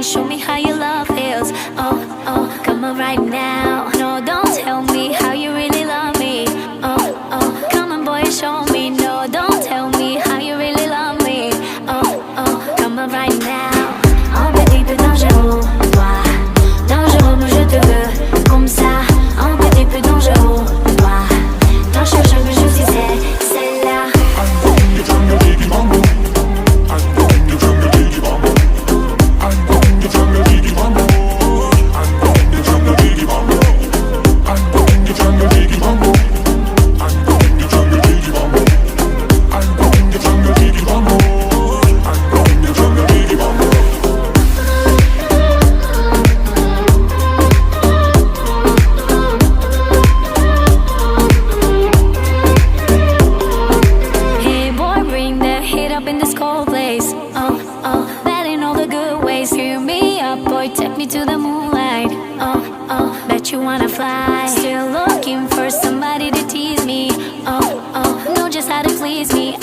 show me how your love feels. Oh, oh, come on right now. No, don't tell me how you really love me. Oh, oh, come on boy, show me. No, don't tell me how you really love me. Oh, oh, come on right now. Un petit peu dangereux, toi. Dangereux, moi je te veux comme ça. Un petit peu dangereux, toi. T'en cherches, mais je suis celle-là. Up in this cold place, oh, oh, that ain't all the good ways. Fill me up, boy, take me to the moonlight. Oh, oh, bet you wanna fly. Still looking for somebody to tease me. Oh, oh, know just how to please me.